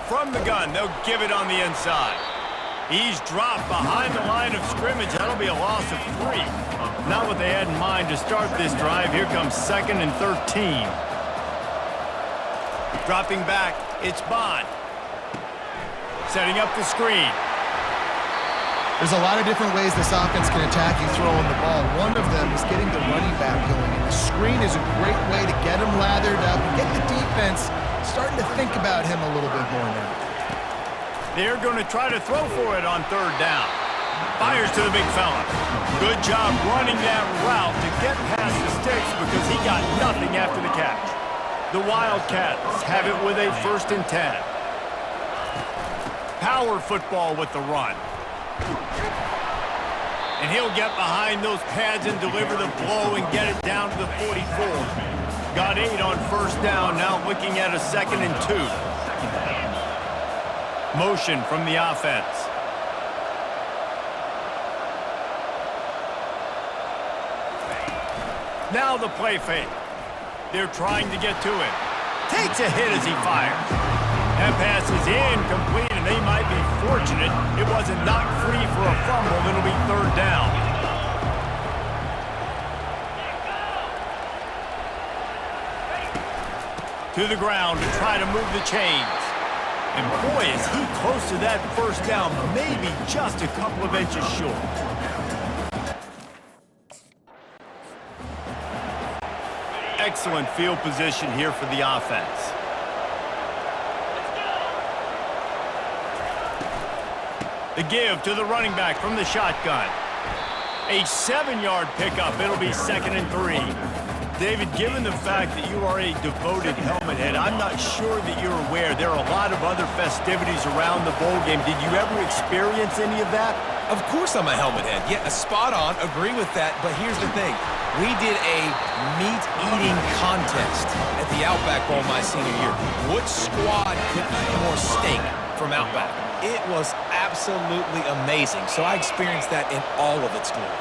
From the gun, they'll give it on the inside. He's dropped behind the line of scrimmage. That'll be a loss of 3. Not what they had in mind to start this drive. Here comes 2nd and 13. Dropping back, it's Bond. Setting up the screen. There's a lot of different ways this offense can attack you throwing the ball. One of them is getting the running back going. And the screen is a great way to get him lathered up and get the defense starting to think about him a little bit more now. They're going to try to throw for it on 3rd down. Fires to the big fella. Good job running that route to get past the sticks because he got nothing after the catch. The Wildcats have it with a 1st and 10. Power football with the run. And he'll get behind those pads and deliver the blow and get it down to the 44. Got 8 on 1st down, now looking at a 2nd and 2. Motion from the offense. Now the play fake. They're trying to get to it. Takes a hit as he fires. That pass is incomplete, and they might be fortunate it wasn't knocked free for a fumble. It'll be 3rd down. To the ground to try to move the chains. And boy, is he close to that 1st down, maybe just a couple of inches short. Excellent field position here for the offense. The give to the running back from the shotgun. A 7-yard pickup. It'll be 2nd and 3. David, given the fact that you are a devoted helmet head, I'm not sure that you're aware there are a lot of other festivities around the bowl game. Did you ever experience any of that? Of course I'm a helmet head. Yeah, spot on. Agree with that. But here's the thing. We did a meat-eating contest at the Outback Bowl my senior year. Which squad could eat more steak from Outback? It was absolutely amazing. So I experienced that in all of its glory.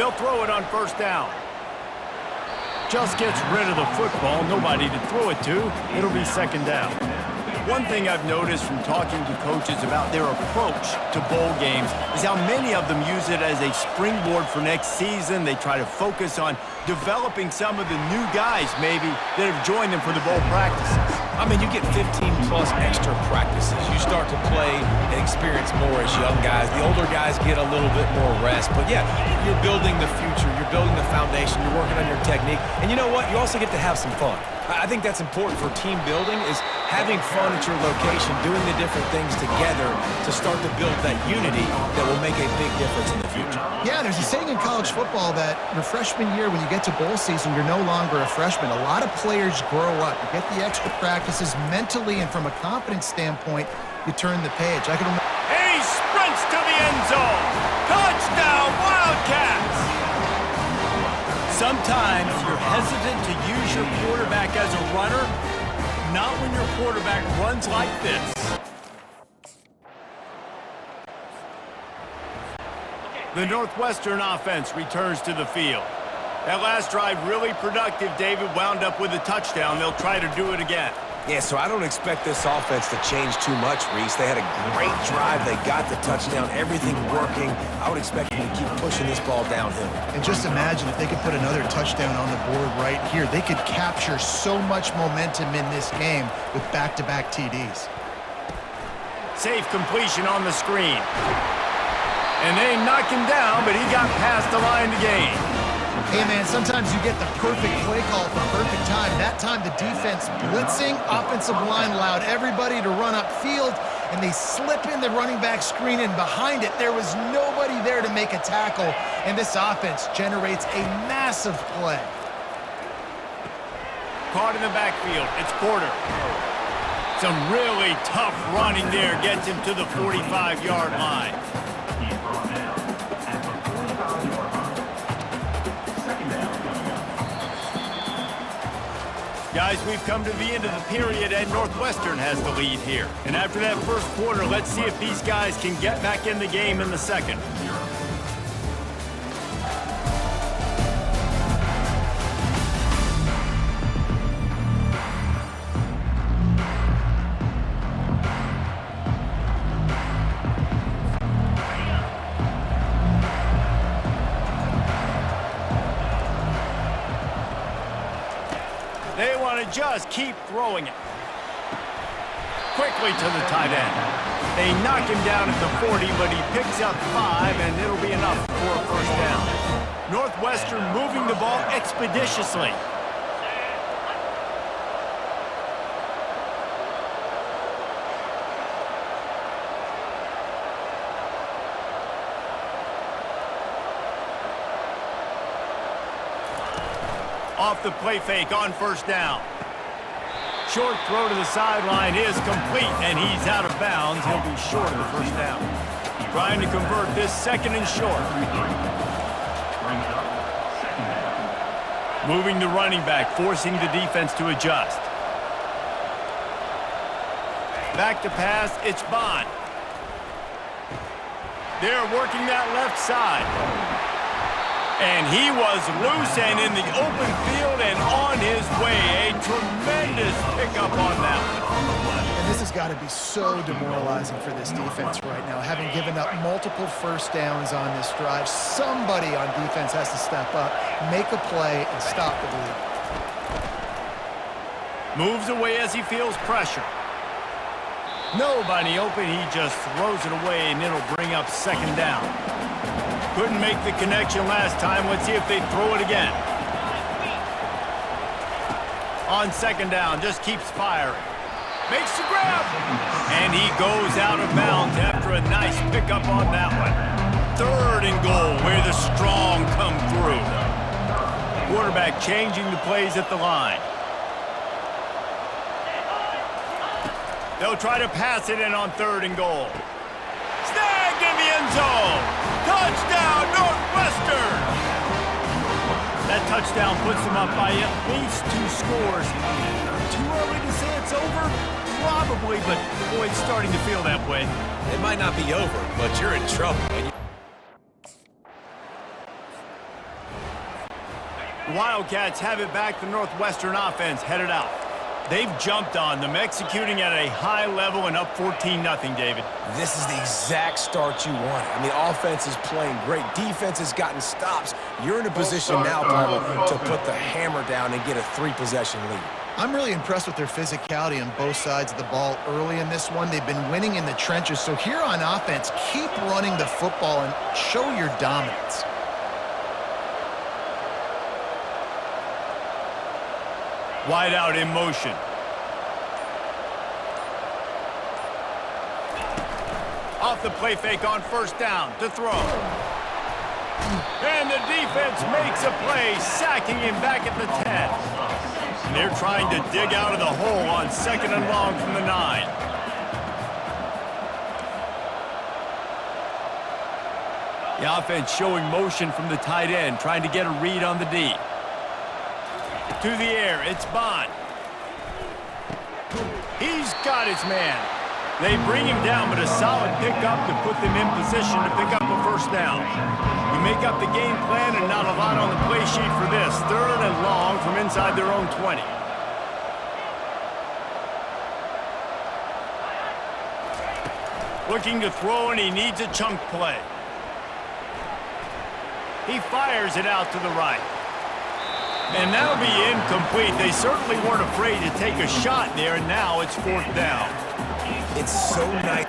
They'll throw it on 1st down. Just gets rid of the football. Nobody to throw it to. It'll be 2nd down. One thing I've noticed from talking to coaches about their approach to bowl games is how many of them use it as a springboard for next season. They try to focus on developing some of the new guys, maybe, that have joined them for the bowl practices. I mean, you get 15-plus extra practices. You start to play and experience more as young guys. The older guys get a little bit more rest. But, yeah, you're building the future. You're building the foundation. You're working on your technique. And you know what? You also get to have some fun. I think that's important for team building is having fun at your location, doing the different things together to start to build that unity that will make a big difference in the future. Yeah, there's a saying in college football that your freshman year, when you get to bowl season, you're no longer a freshman. A lot of players grow up. You get the extra practices mentally, and from a confidence standpoint, you turn the page. I can remember. And he sprints to the end zone. Touchdown, Wildcats! Sometimes you're hesitant to use your quarterback as a runner, not when your quarterback runs like this. The Northwestern offense returns to the field. That last drive really productive. David wound up with a touchdown. They'll try to do it again. Yeah, so I don't expect this offense to change too much, Reese. They had a great drive. They got the touchdown, everything working. I would expect them to keep pushing this ball downhill. And just imagine if they could put another touchdown on the board right here. They could capture so much momentum in this game with back-to-back TDs. Safe completion on the screen. And they knocked him down, but he got past the line to gain. Hey, man, sometimes you get the perfect play call at the perfect time. That time, the defense blitzing, offensive line allowed everybody to run upfield, and they slip in the running back screen, and behind it, there was nobody there to make a tackle, and this offense generates a massive play. Caught in the backfield, it's Porter. Some really tough running there gets him to the 45-yard line. Guys, we've come to the end of the period, and Northwestern has the lead here. And after that first quarter, let's see if these guys can get back in the game in the second. just keep throwing it. Quickly to the tight end. They knock him down at the 40, but he picks up 5, and it'll be enough for a first down. Northwestern moving the ball expeditiously. Off the play fake on first down. Short throw to the sideline is complete, and he's out of bounds. He'll be short of the first down. Trying to convert this second and short. Moving the running back, forcing the defense to adjust. Back to pass, it's Bond. They're working that left side. And he was loose and in the open field and on his way. A tremendous pickup on that one. And this has got to be so demoralizing for this defense right now. Having given up multiple first downs on this drive, somebody on defense has to step up, make a play, and stop the bleed. Moves away as he feels pressure. Nobody open, he just throws it away, and it'll bring up second down. Couldn't make the connection last time. Let's see if they throw it again. On second down, just keeps firing. Makes the grab. And he goes out of bounds after a nice pickup on that one. Third and goal, where the strong come through. Quarterback changing the plays at the line. They'll try to pass it in on third and goal. Snagged in the end zone. Touchdown, Northwestern! That touchdown puts them up by at least 2 scores. Too early to say it's over? Probably, but boy, it's starting to feel that way. It might not be over, but you're in trouble. Wildcats have it back. The Northwestern offense headed out. They've jumped on them, executing at a high level and up 14-0, David. This is the exact start you want. I mean, offense is playing great. Defense has gotten stops. You're in a position now, Palmer, to put the hammer down and get a 3-possession lead. I'm really impressed with their physicality on both sides of the ball early in this one. They've been winning in the trenches. So here on offense, keep running the football and show your dominance. Wide out in motion. Off the play fake on first down to throw. And the defense makes a play, sacking him back at the 10. They're trying to dig out of the hole on second and long from the 9. The offense showing motion from the tight end, trying to get a read on the D. To the air, it's Bond. He's got his man. They bring him down, but a solid pickup to put them in position to pick up a first down. You make up the game plan and not a lot on the play sheet for this. Third and long from inside their own 20. Looking to throw, and he needs a chunk play. He fires it out to the right. And that'll be incomplete. They certainly weren't afraid to take a shot there, and now it's fourth down. It's so nice.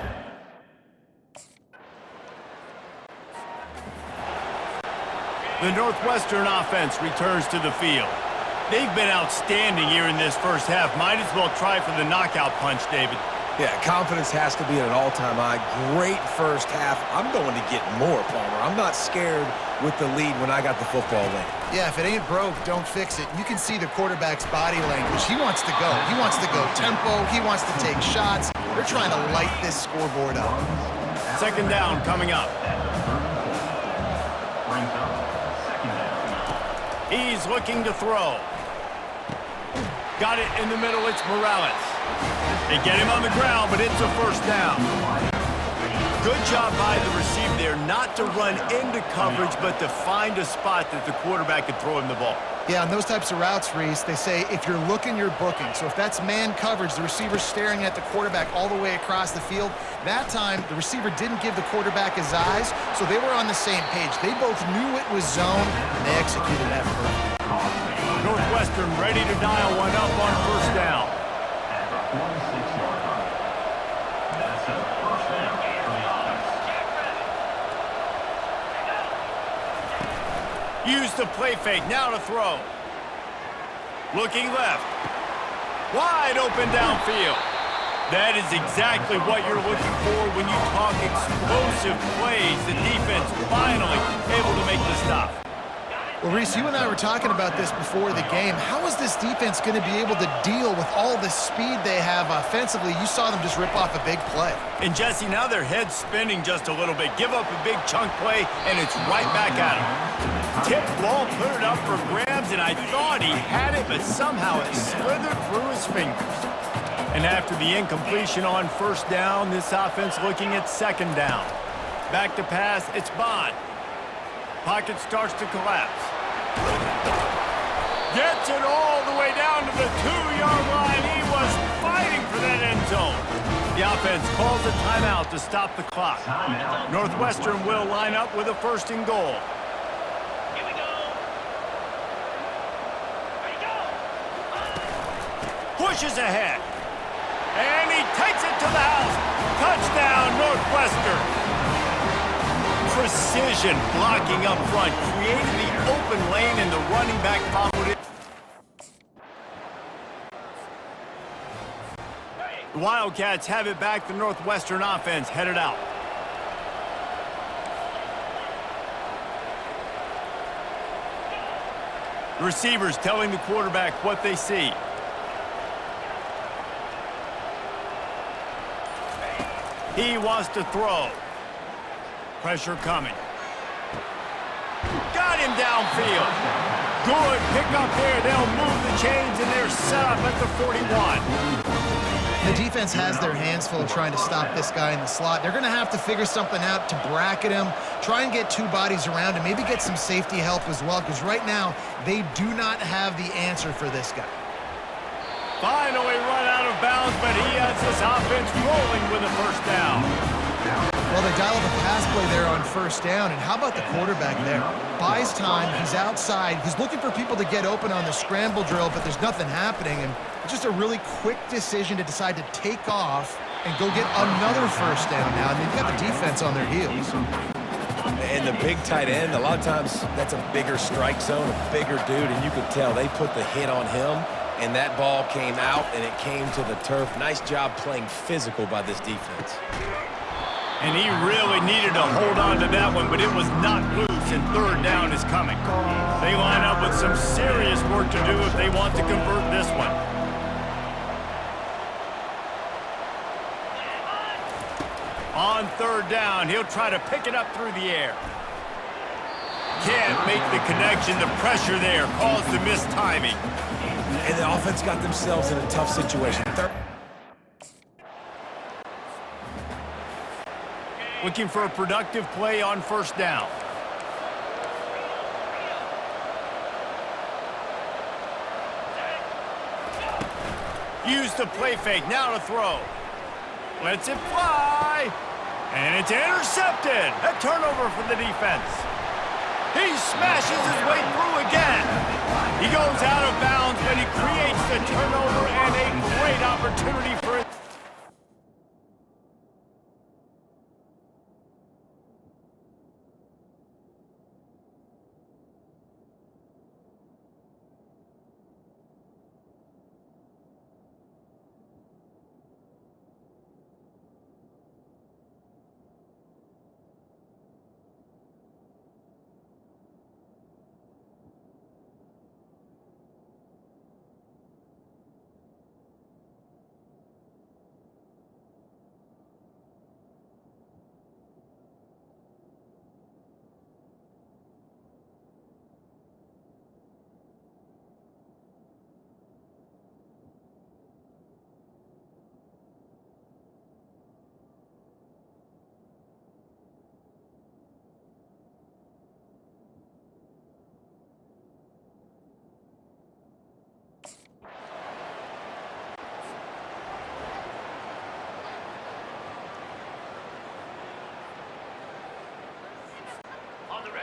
The Northwestern offense returns to the field. They've been outstanding here in this first half. Might as well try for the knockout punch, David. Yeah, confidence has to be at an all-time high. Great first half. I'm going to get more, Palmer. I'm not scared with the lead when I got the football late. Yeah, if it ain't broke, don't fix it. You can see the quarterback's body language. He wants to go. He wants to go tempo. He wants to take shots. They're trying to light this scoreboard up. Second down coming up. He's looking to throw. Got it in the middle. It's Morales. They get him on the ground, but it's a first down. Good job by the receiver there not to run into coverage, but to find a spot that the quarterback could throw him the ball. Yeah, on those types of routes, Reese, they say if you're looking, you're booking. So if that's man coverage, the receiver's staring at the quarterback all the way across the field. That time, the receiver didn't give the quarterback his eyes, so they were on the same page. They both knew it was zone, and they executed that perfectly. Northwestern ready to dial one up on first down. Use the play fake, now to throw. Looking left. Wide open downfield. That is exactly what you're looking for when you talk explosive plays. The defense finally able to make the stop. Well, Reese, you and I were talking about this before the game. How is this defense going to be able to deal with all the speed they have offensively? You saw them just rip off a big play. And Jesse, now their head's spinning just a little bit. Give up a big chunk play, and it's right back at him. Tip ball, put it up for grabs, and I thought he had it, but somehow it slithered through his fingers. And after the incompletion on first down, this offense looking at second down. Back to pass, it's Bond. Pocket starts to collapse. Gets it all the way down to the 2-yard line. He was fighting for that end zone. The offense calls a timeout to stop the clock. Northwestern will line up with a first and goal. Pushes ahead. And he takes it to the house. Touchdown, Northwestern. Precision blocking up front, created the open lane, and the running back followed it. The Wildcats have it back. The Northwestern offense headed out. The receivers telling the quarterback what they see. He wants to throw. Pressure coming. Got him downfield. Good pickup there. They'll move the chains, and they're set up at the 41. The defense has their hands full trying to stop this guy in the slot. They're going to have to figure something out to bracket him, try and get two bodies around him, maybe get some safety help as well, because right now they do not have the answer for this guy. Finally run out of bounds, but he has this offense rolling with a first down. Well, they dial up a pass play there on first down, and how about the quarterback there? Buys time, he's outside, he's looking for people to get open on the scramble drill, but there's nothing happening, and it's just a really quick decision to decide to take off and go get another first down now, and they've got the defense on their heels. And the big tight end, a lot of times that's a bigger strike zone, a bigger dude, and you could tell they put the hit on him, and that ball came out, and it came to the turf. Nice job playing physical by this defense. And he really needed to hold on to that one, but it was not loose, and third down is coming. They line up with some serious work to do if they want to convert this one. On third down, he'll try to pick it up through the air. Can't make the connection. The pressure there caused the missed timing. And the offense got themselves in a tough situation. Looking for a productive play on first down. Use the play fake, now to throw. Lets it fly. And it's intercepted. A turnover for the defense. He smashes his way through again. He goes out of bounds, but he creates the turnover and a great opportunity for it.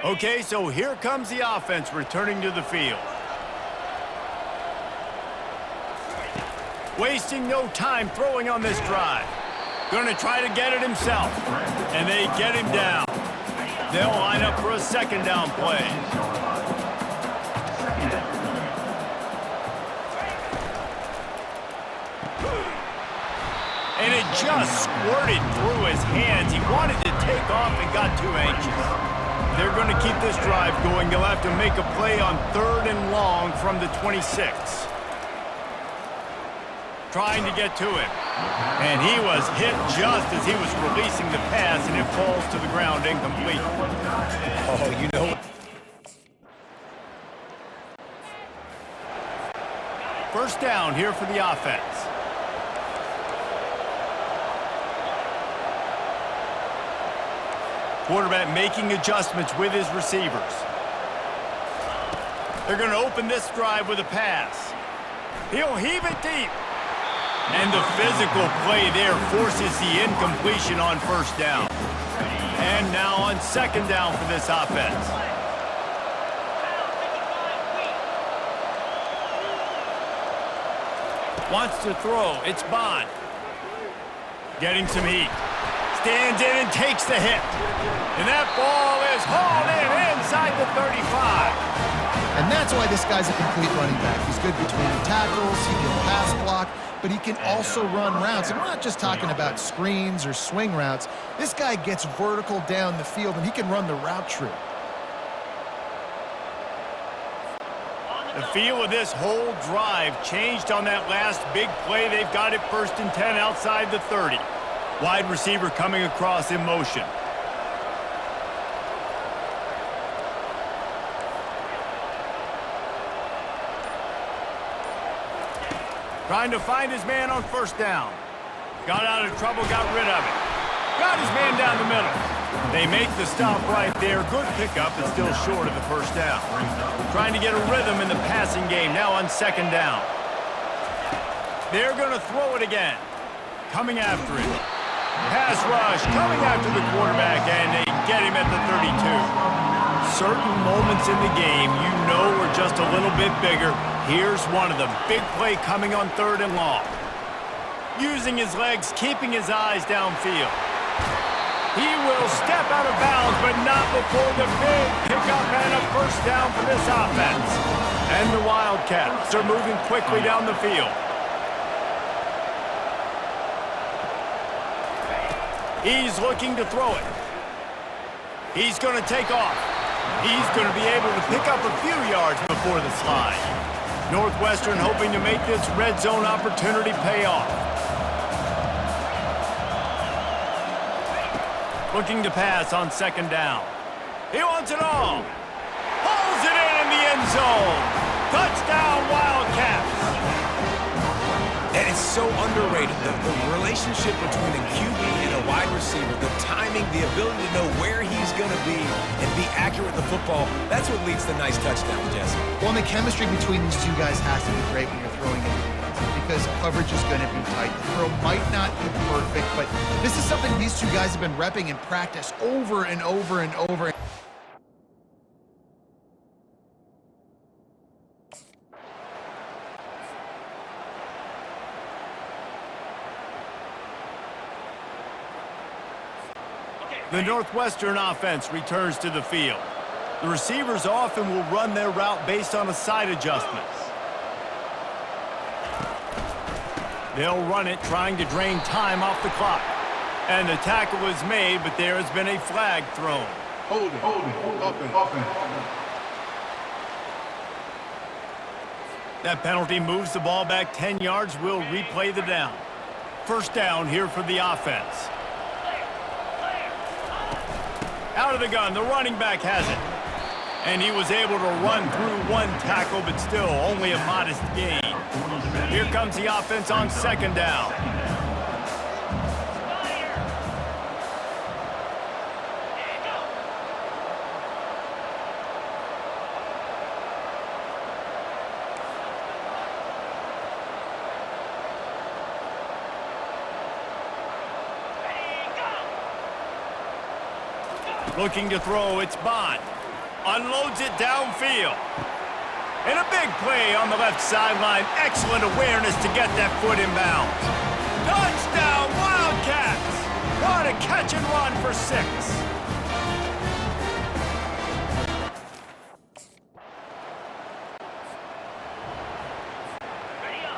Okay, so here comes the offense returning to the field. Wasting no time throwing on this drive. Going to try to get it himself. And they get him down. They'll line up for a second down play. And it just squirted through his hands. He wanted to take off and got too anxious. They're going to keep this drive going. They'll have to make a play on 3rd and long from the 26. Trying to get to him. And he was hit just as he was releasing the pass, and it falls to the ground incomplete. Oh, you know. First down here for the offense. Quarterback making adjustments with his receivers. They're going to open this drive with a pass. He'll heave it deep. And the physical play there forces the incompletion on first down. And now on second down for this offense. Wants to throw. It's Bond. Getting some heat. Stands in and takes the hit. And that ball is hauled in inside the 35. And that's why this guy's a complete running back. He's good between the tackles, he can pass block, but he can also run routes. And we're not just talking about screens or swing routes. This guy gets vertical down the field, and he can run the route tree. The feel of this whole drive changed on that last big play. They've got it 1st and 10 outside the 30. Wide receiver coming across in motion. Trying to find his man on first down. Got out of trouble, got rid of it. Got his man down the middle. They make the stop right there. Good pickup, but still short of the first down. Trying to get a rhythm in the passing game, now on second down. They're going to throw it again. Coming after it. Pass rush, coming after the quarterback, and they get him at the 32. Certain moments in the game you know are just a little bit bigger. Here's one of them. Big play coming on 3rd and long. Using his legs, keeping his eyes downfield. He will step out of bounds, but not before the big pickup and a first down for this offense. And the Wildcats are moving quickly down the field. He's looking to throw it. He's going to take off. He's going to be able to pick up a few yards before the slide. Northwestern hoping to make this red zone opportunity pay off. Looking to pass on second down. He wants it all. Pulls it in the end zone. Touchdown, Wildcats. And it's so underrated, the relationship between a QB and a wide receiver, the timing, the ability to know where he's going to be and be accurate with the football, that's what leads to nice touchdowns, Jesse. Well, and the chemistry between these two guys has to be great when you're throwing into the end zone because coverage is going to be tight. The throw might not be perfect, but this is something these two guys have been repping in practice over and over and over. The Northwestern offense returns to the field. The receivers often will run their route based on a side adjustment. They'll run it trying to drain time off the clock. And the tackle is made, but there has been a flag thrown. Hold it. That penalty moves the ball back 10 yards. We'll replay the down. First down here for the offense. Out of the gun, the running back has it. And he was able to run through one tackle, but still only a modest gain. Here comes the offense on second down. Looking to throw, it's Bond. Unloads it downfield. And a big play on the left sideline. Excellent awareness to get that foot in bounds. Touchdown, Wildcats! What a catch and run for 6.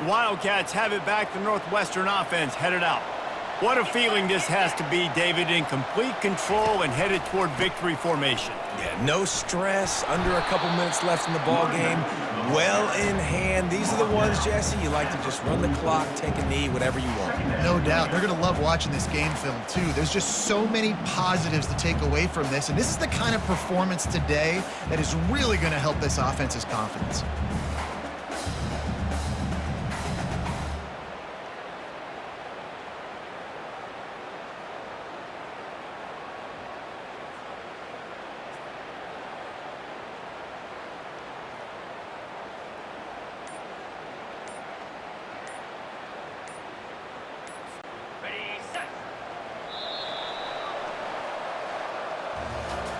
Wildcats have it back. The Northwestern offense headed out. What a feeling this has to be, David, in complete control and headed toward victory formation. Yeah, no stress, under a couple minutes left in the ball game, well in hand. These are the ones, Jesse, you like to just run the clock, take a knee, whatever you want. No doubt. They're going to love watching this game film, too. There's just so many positives to take away from this, and this is the kind of performance today that is really going to help this offense's confidence.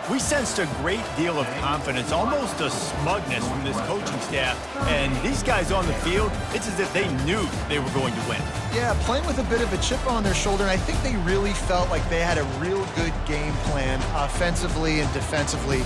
We sensed a great deal of confidence, almost a smugness from this coaching staff. And these guys on the field, it's as if they knew they were going to win. Yeah, playing with a bit of a chip on their shoulder, and I think they really felt like they had a real good game plan offensively and defensively.